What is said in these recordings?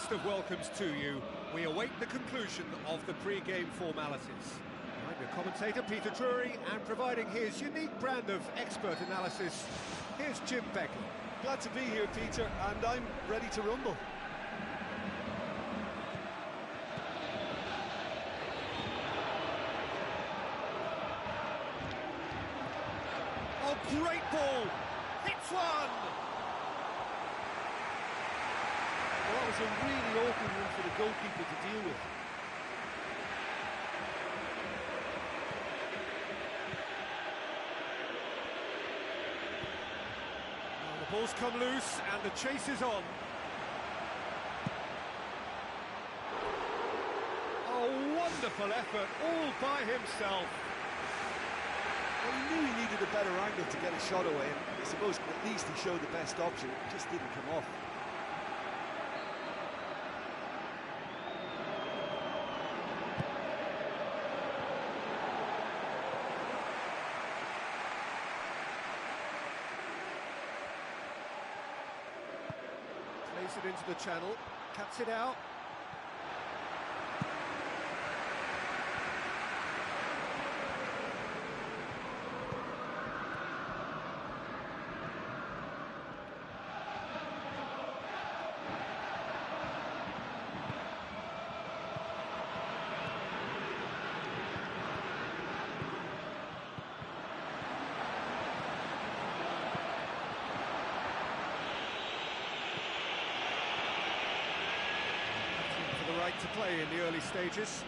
warmest of welcomes to you. We await the conclusion of the pre-game formalities. I'm your commentator, Peter Drury, and providing his unique brand of expert analysis, here's Jim Beckley. Glad to be here, Peter, and I'm ready to rumble. Oh, great ball! Hits one! Well, that was a really awkward one for the goalkeeper to deal with. Well, the ball's come loose and the chase is on. Oh, wonderful effort, all by himself. Well, he knew he needed a better angle to get a shot away, and I suppose at least he showed the best option. It just didn't come off. Plays it into the channel, cuts it out. Right to play in the early stages.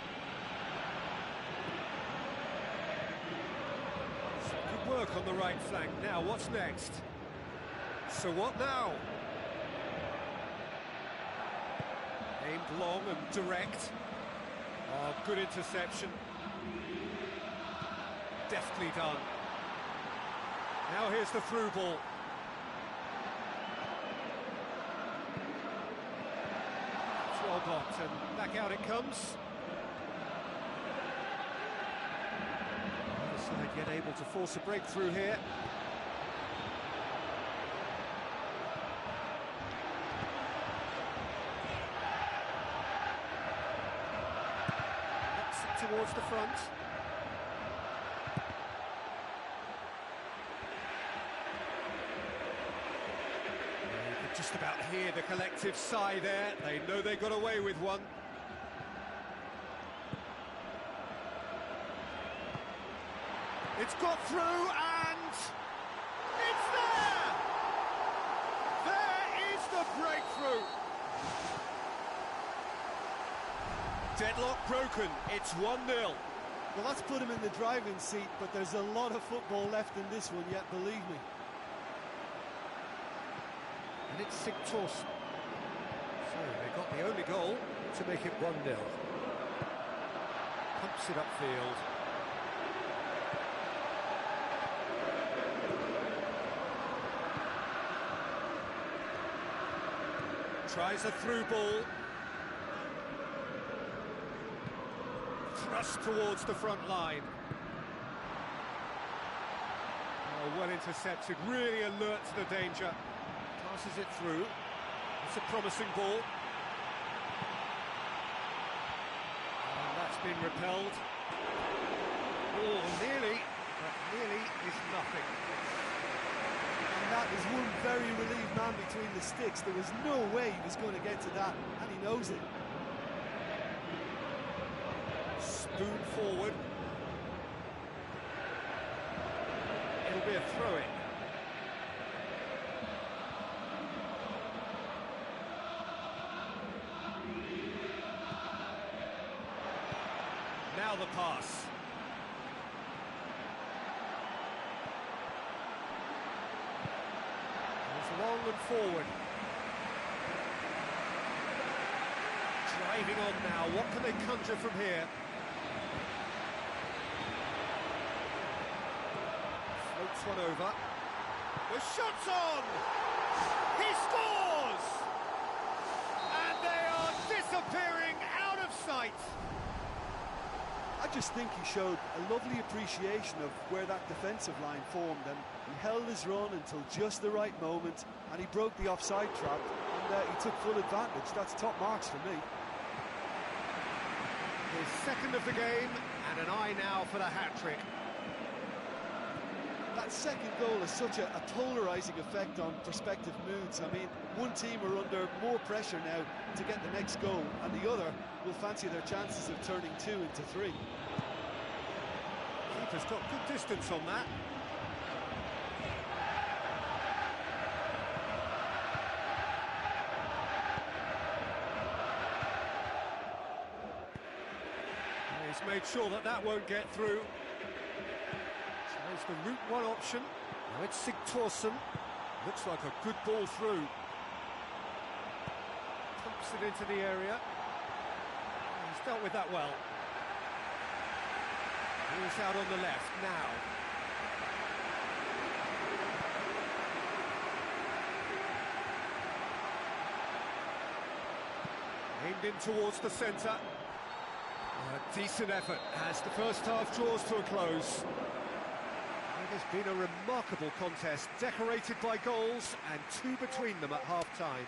Some good work on the right flank. Now, what's next? So what now? Aimed long and direct. Oh, good interception. Deftly done. Now here's the through ball. Well blocked, and back out it comes. Other side yet able to force a breakthrough here. Knocks it towards the front. Just about hear the collective sigh there. They know they got away with one. It's got through and it's there! There is the breakthrough. Deadlock broken. It's 1-0. Well, that's put him in the driving seat, but there's a lot of football left in this one yet, believe me. And it's Sigtorsson. So they got the only goal to make it 1-0. Pumps it upfield. Tries a through ball. Thrust towards the front line. Oh, well intercepted, really alert to the danger. Passes it through. It's a promising ball. And that's been repelled. Oh, nearly, but nearly is nothing. And that is one very relieved man between the sticks. There was no way he was going to get to that, and he knows it. Spoon forward. It'll be a throw-in. Now the pass. It's long and forward. Driving on now. What can they conjure from here? Floats one over. The shot's on! He scores! And they are disappearing out of sight. I just think he showed a lovely appreciation of where that defensive line formed, and he held his run until just the right moment, and he broke the offside trap, and and he took full advantage. That's top marks for me. His second of the game, and an eye now for the hat-trick. That second goal has such a polarising effect on prospective moods. I mean, one team are under more pressure now to get the next goal, and the other will fancy their chances of turning 2 into 3. Keeper's got good distance on that. He's made sure that that won't get through. So there's the route one option. Now it's Sigthorsson. Looks like a good ball through. Pumps it into the area. He's dealt with that well. He's out on the left now. Aimed in towards the centre. A decent effort as the first half draws to a close. It has been a remarkable contest, decorated by goals and 2 between them at half-time.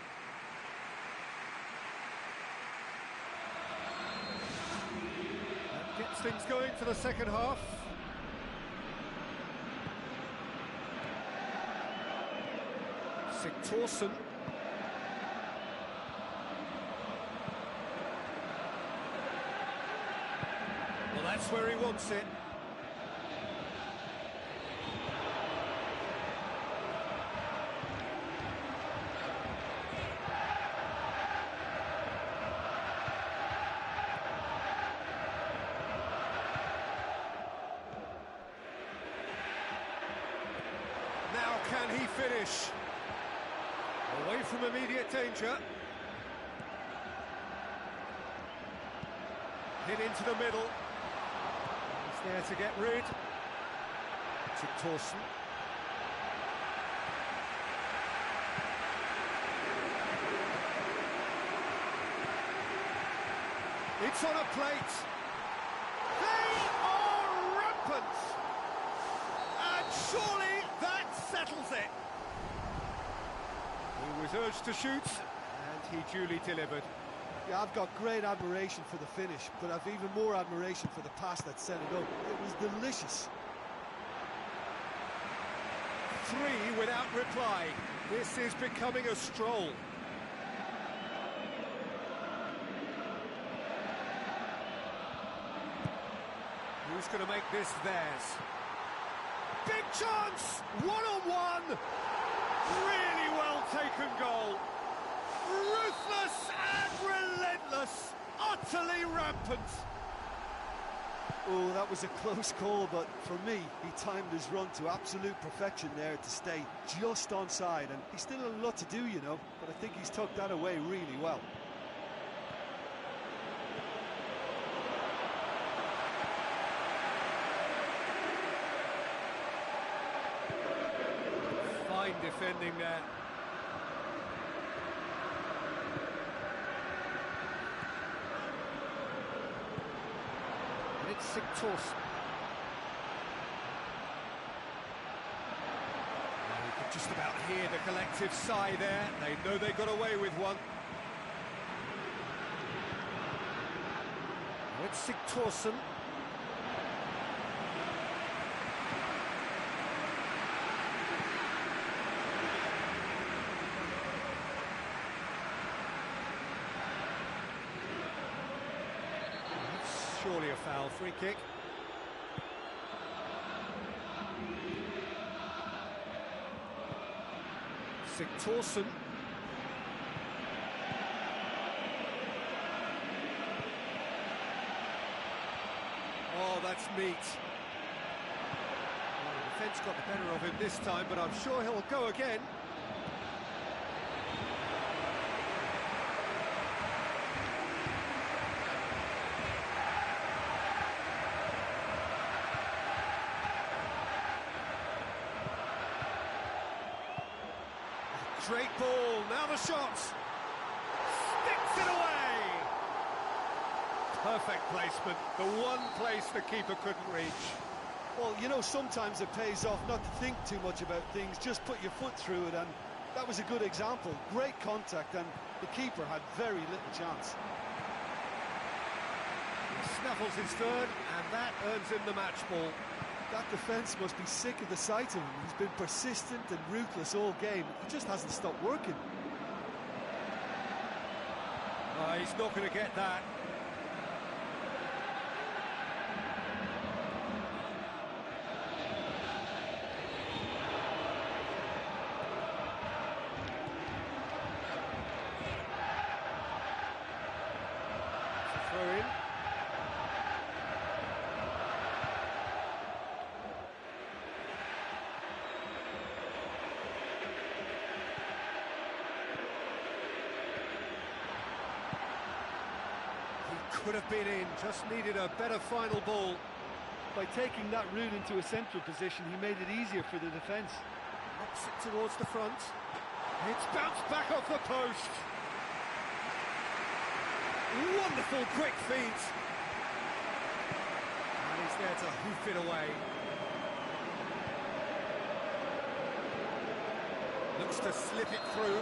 That gets things going for the second half. Sigthorsson. Well, that's where he wants it. Now can he finish? Away from immediate danger. Hit into the middle. He's there to get rid. Sigthorsson. It's on a plate. They are rampant. And surely that settles it. He was urged to shoot, and he duly delivered. Yeah, I've got great admiration for the finish, but I've even more admiration for the pass that set it up. It was delicious. 3 without reply. This is becoming a stroll. Who's going to make this theirs? Big chance! One-on-one! Really well taken goal. Ruthless and relentless. Utterly rampant. Oh, that was a close call, but for me, he timed his run to absolute perfection there to stay just onside, and he's still a lot to do, you know, but I think he's tucked that away really well. Fine defending there. And it's Sigthorsson. Well, you could just about hear the collective sigh there. They know they got away with one. Now it's Sigthorsson. Surely a foul, free kick. Sigthorsson. Oh, that's meat. Well, the defence got the better of him this time, but I'm sure he'll go again. Great ball, now the shot! Sticks it away! Perfect placement, the one place the keeper couldn't reach. Well, you know, sometimes it pays off not to think too much about things, just put your foot through it, and That was a good example. Great contact, and the keeper had very little chance. He snuffles his third, and that earns him the match ball. That defence must be sick of the sight of him. He's been persistent and ruthless all game. He just hasn't stopped working. He's not going to get that. Throw in. He could have been in, just needed a better final ball. By taking that route into a central position, he made it easier for the defence. Knocks it towards the front. It's bounced back off the post. Wonderful quick feet. And he's there to hoof it away. Looks to slip it through.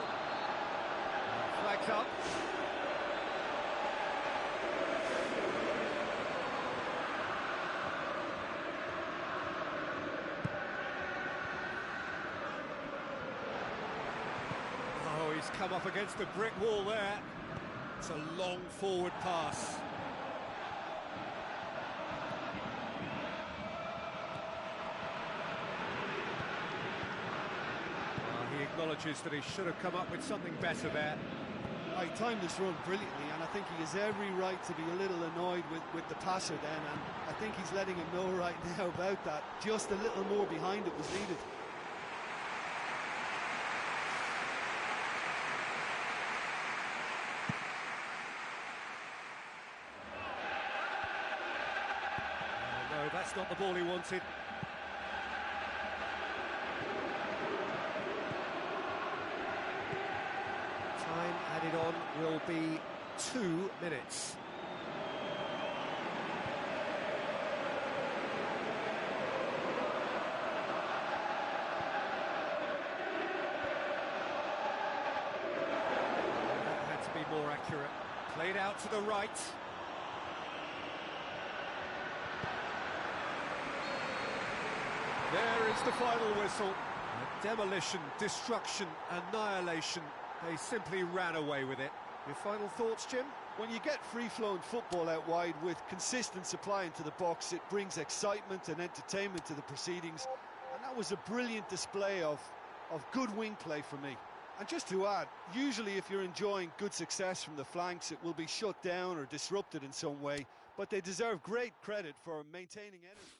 Flags up. Oh, he's come up against a brick wall there. It's a long forward pass. He acknowledges that he should have come up with something better there. He timed this run brilliantly, and I think he has every right to be a little annoyed with the passer then, and I think he's letting him know right now about that. Just a little more behind it was needed. No, that's not the ball he wanted. Time added on will be 2 minutes. That had to be more accurate. Played out to the right. There is the final whistle. Demolition, destruction, annihilation. They simply ran away with it. Your final thoughts, Jim? When you get free-flowing football out wide with consistent supply into the box, it brings excitement and entertainment to the proceedings. And that was a brilliant display of good wing play for me. And just to add, usually if you're enjoying good success from the flanks, it will be shut down or disrupted in some way. But they deserve great credit for maintaining energy.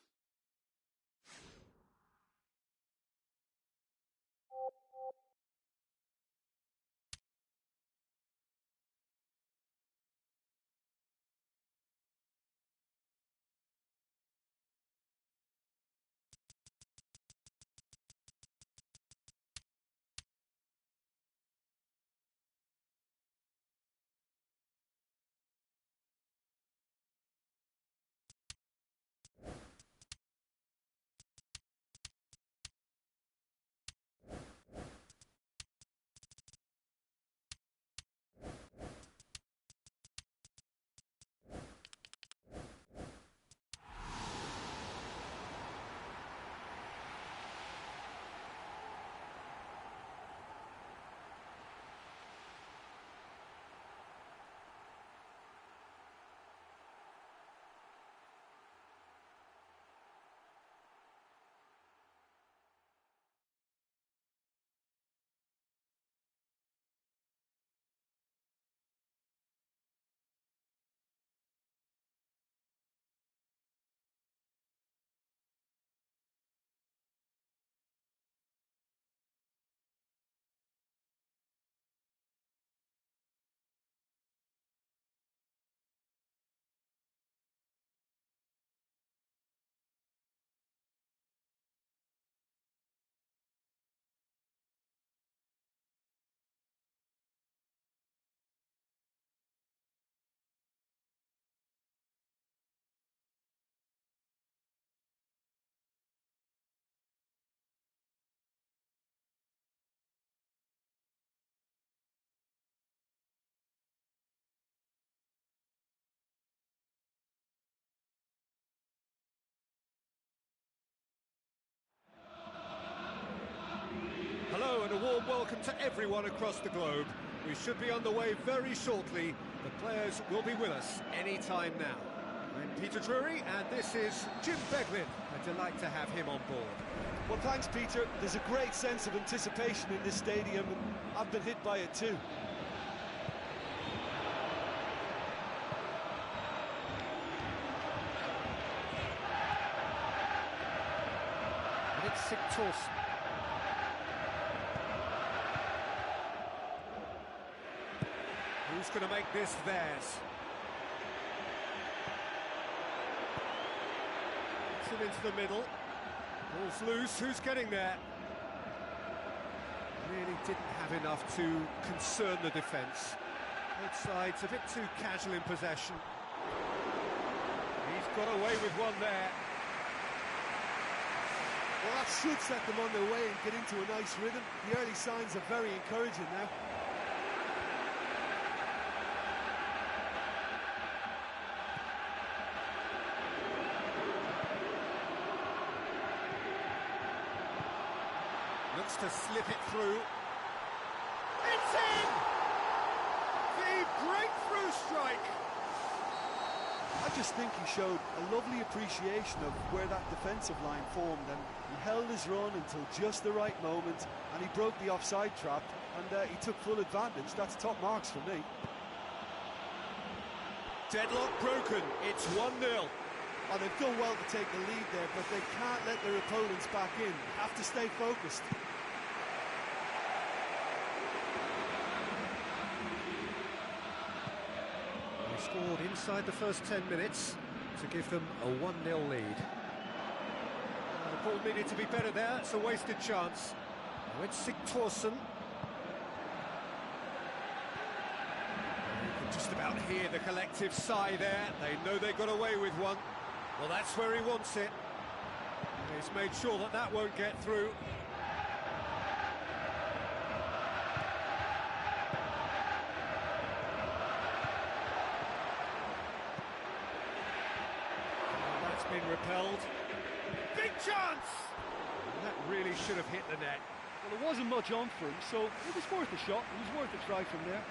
welcome to everyone across the globe. We should be on the way very shortly. The players will be with us any time now. I'm Peter Drury, and this is Jim Beglin. A delight to have him on board. Well, thanks, Peter. There's a great sense of anticipation in this stadium, and I've been hit by it too. And it's Sigtorsson. Who's going to make this theirs? It's it into the middle. Ball's loose, who's getting there? Really didn't have enough to concern the defence. Both sides a bit too casual in possession. He's got away with one there. Well, that should set them on their way and get into a nice rhythm. The early signs are very encouraging now. Looks to slip it through. It's in! The breakthrough strike! I just think he showed a lovely appreciation of where that defensive line formed, and he held his run until just the right moment, and he broke the offside trap, and he took full advantage. That's top marks for me. Deadlock broken, it's 1-0. Oh, they've done well to take the lead there, but they can't let their opponents back in. They have to stay focused. They scored inside the first 10 minutes to give them a 1-0 lead. The ball needed to be better there, it's a wasted chance. Now it's Sigtorsson. You can just about hear the collective sigh there. They know they got away with one. Well, that's where he wants it. He's made sure that that won't get through. That's been repelled. Big chance! That really should have hit the net. Well, there wasn't much on for him, so it was worth a shot. It was worth a try from there.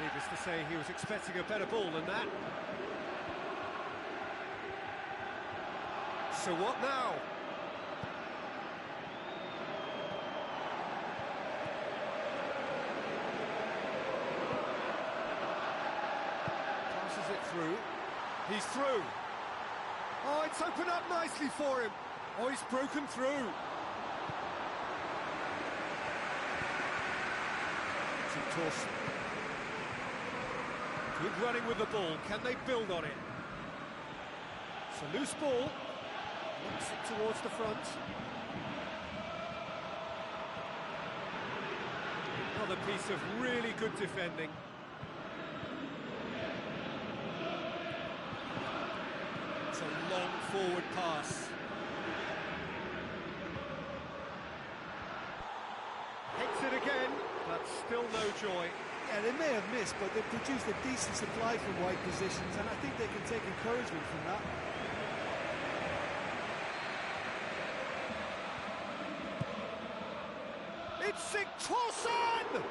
Needless to say, he was expecting a better ball than that. So what now? Passes it through. He's through. Oh, it's opened up nicely for him. Oh, he's broken through. Sigtorsson. Good running with the ball. Can they build on it? It's a loose ball. Looks it towards the front. Another piece of really good defending. It's a long forward pass. Hits it again, but still no joy. Yeah, they may have missed, but they've produced a decent supply from wide positions, and I think they can take encouragement from that. It's Sigtorsson!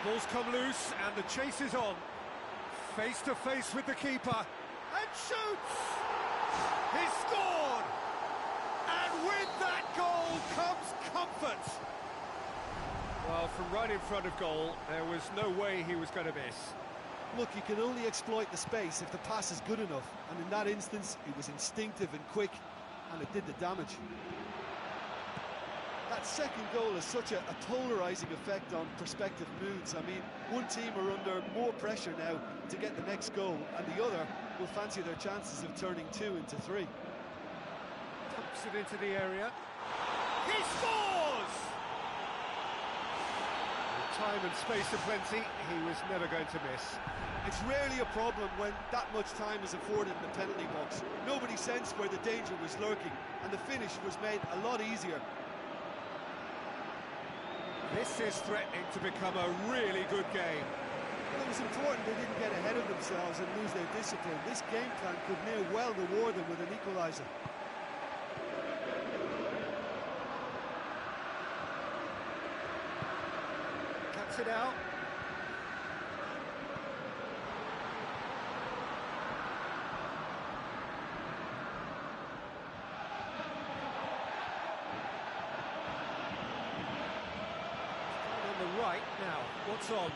Ball's come loose and the chase is on. Face to face with the keeper and shoots! He scored! And with that goal comes comfort! Well, from right in front of goal, there was no way he was going to miss. Look, you can only exploit the space if the pass is good enough, and in that instance, it was instinctive and quick, and it did the damage. That that second goal has such a polarising effect on prospective moods. I mean, one team are under more pressure now to get the next goal, and the other will fancy their chances of turning 2 into 3. Pumps it into the area. He scores! With time and space aplenty, he was never going to miss. It's rarely a problem when that much time is afforded in the penalty box. Nobody sensed where the danger was lurking, and the finish was made a lot easier. This is threatening to become a really good game. Well, it was important they didn't get ahead of themselves and lose their discipline. This game plan could near well reward them with an equaliser. Cuts it out. Right now, what's on?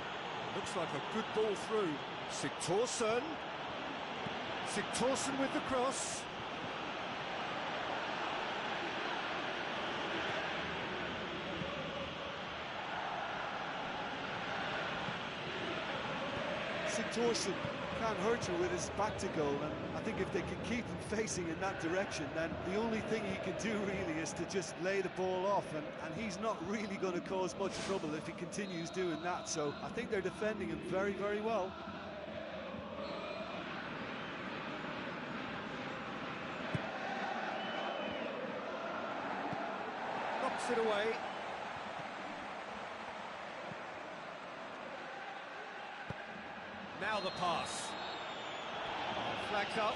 Looks like a good ball through. Sigthorsson with the cross. Sigthorsson can't hurt you with his back to goal, and I think if they can keep him facing in that direction, then the only thing he can do really is to just lay the ball off, and he's not really going to cause much trouble if he continues doing that. So I think they're defending him very, very well. Knocks it away. Now the pass. Flags up.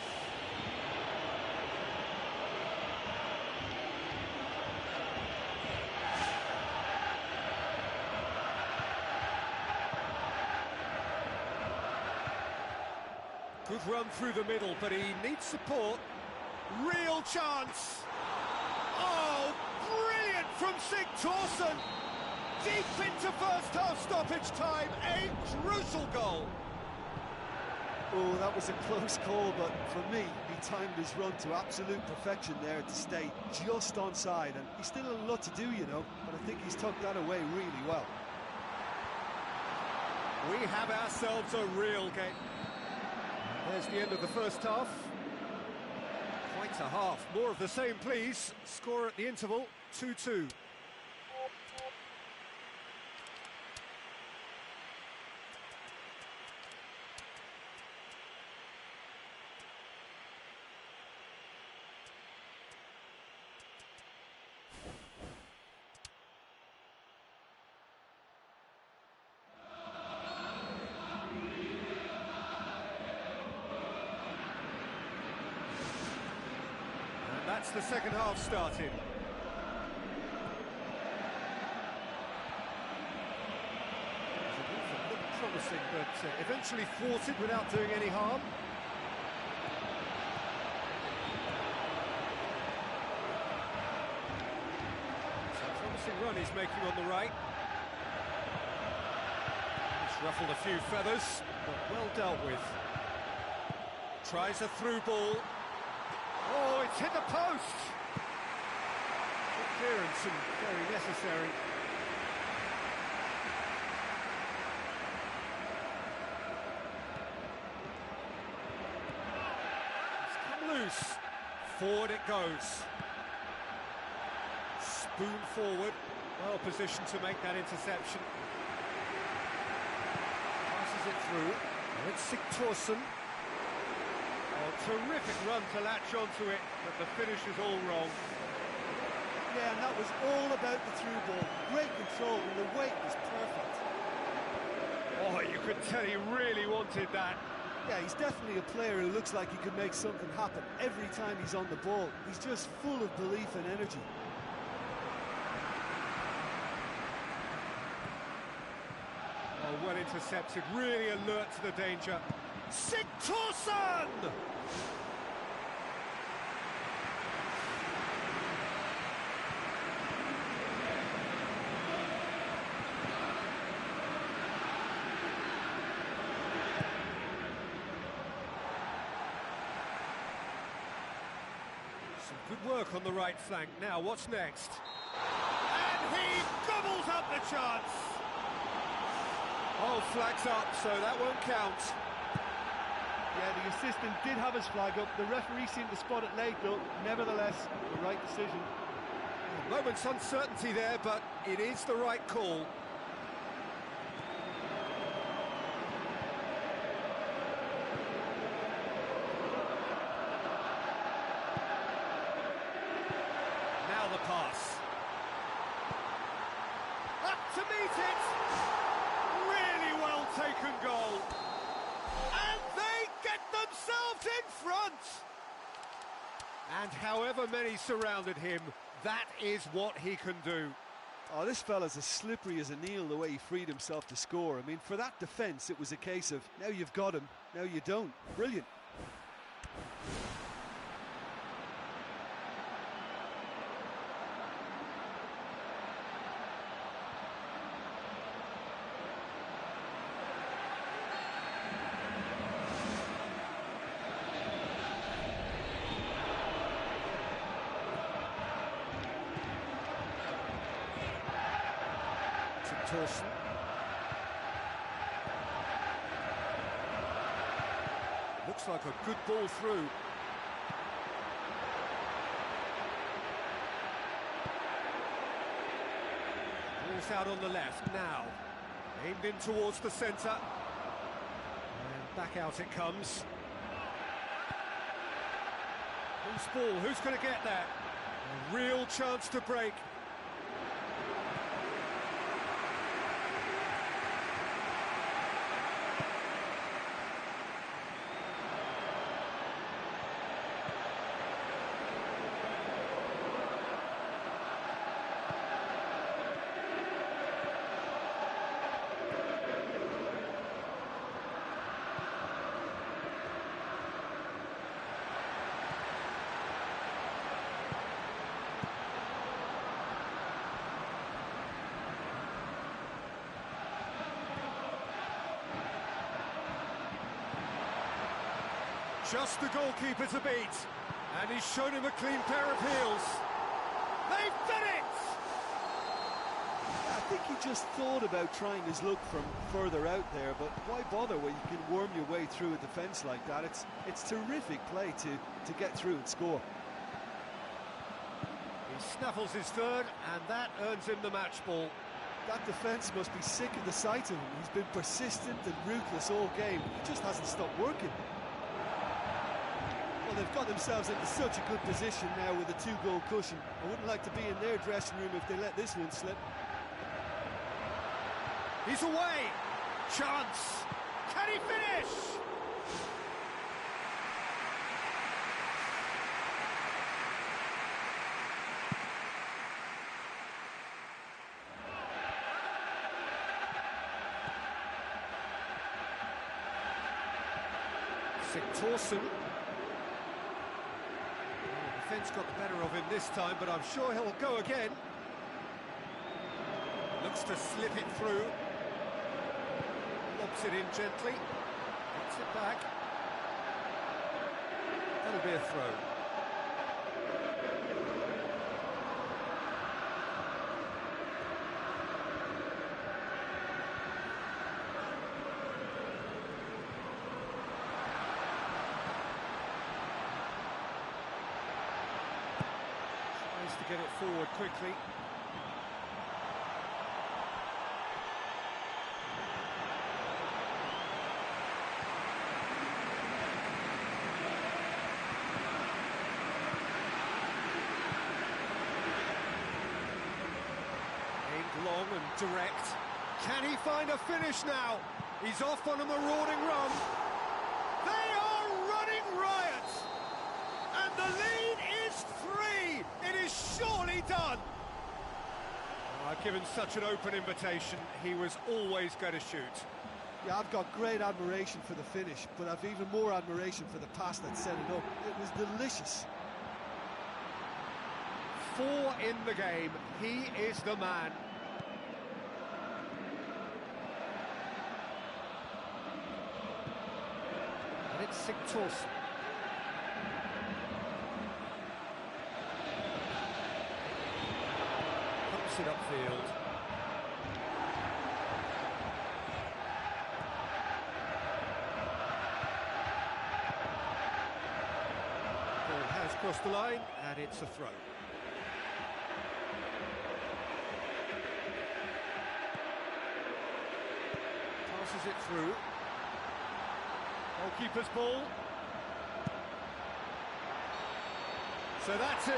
Good run through the middle, but he needs support. Real chance. Oh, brilliant from Sigthorsson. Deep into first half stoppage time. A crucial goal. Oh, that was a close call, but for me, he timed his run to absolute perfection there to stay just onside, and he's still a lot to do, you know, but I think he's tucked that away really well. We have ourselves a real game. There's the end of the first half. Quite a half. More of the same, please. Score at the interval, 2-2. That's the second half started. Looked promising, but eventually thwarted without doing any harm. It's a promising run he's making on the right. He's ruffled a few feathers, but well dealt with. Tries a through ball. Oh, it's hit the post! Good clearance and very necessary. It's come loose. Forward it goes. Spoon forward. Well positioned to make that interception. Passes it through. Now it's Sigthorsson. Oh, terrific run to latch onto it, but the finish is all wrong. Yeah, and that was all about the through ball. Great control, and the weight was perfect. Oh, you could tell he really wanted that. Yeah, he's definitely a player who looks like he could make something happen every time he's on the ball. He's just full of belief and energy. Oh, well intercepted, really alert to the danger. Sigthorsson! Some good work on the right flank. Now, what's next? And gobbles up the chance. Oh, flags up, so that won't count. Yeah, the assistant did have his flag up. The referee seemed to spot it late, though. Nevertheless, the right decision. A moment's uncertainty there, but it is the right call. Now the pass. Up to meet it. Really well taken goal. And they get themselves in front. And however many surrounded him, that is what he can do. Oh, this fella's as slippery as an eel the way he freed himself to score. I mean, for that defence, it was a case of, now you've got him, now you don't. Brilliant. Torsen. Looks like a good ball through. Ball's out on the left now. Aimed in towards the centre. And back out it comes. Who's ball? Who's going to get there? A real chance to break. Just the goalkeeper to beat, and he's shown him a clean pair of heels. They've done it! I think he just thought about trying his luck from further out there, but why bother when you can worm your way through a defence like that? It's terrific play to get through and score. He snaffles his third, and that earns him the match ball. That defence must be sick of the sight of him. He's been persistent and ruthless all game. He just hasn't stopped working. Well, they've got themselves into such a good position now with a 2-goal cushion. I wouldn't like to be in their dressing room if they let this one slip. He's away! Chance! Can he finish? Torsen. Defence got the better of him this time, but I'm sure he'll go again. Looks to slip it through. Lobs it in gently. Gets it back. That'll be a throw. To get it forward quickly. Aimed long and direct. Can he find a finish now? He's off on a marauding run. They are running riot! And the lead is 3! It is surely done! Oh, given such an open invitation, he was always going to shoot. Yeah, I've got great admiration for the finish, but I've even more admiration for the pass that set it up. It was delicious. 4 in the game. He is the man. And it's Torsen. Pumps it upfield. across the line, and it's a throw. Passes it through. Goalkeeper's ball. So that's it.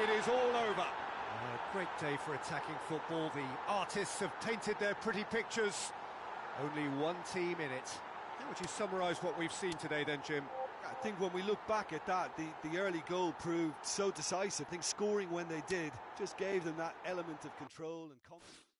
It is all over. A great day for attacking football. The artists have painted their pretty pictures. Only one team in it. How would you summarise what we've seen today then, Jim? I think when we look back at that, the early goal proved so decisive. I think scoring when they did just gave them that element of control and confidence.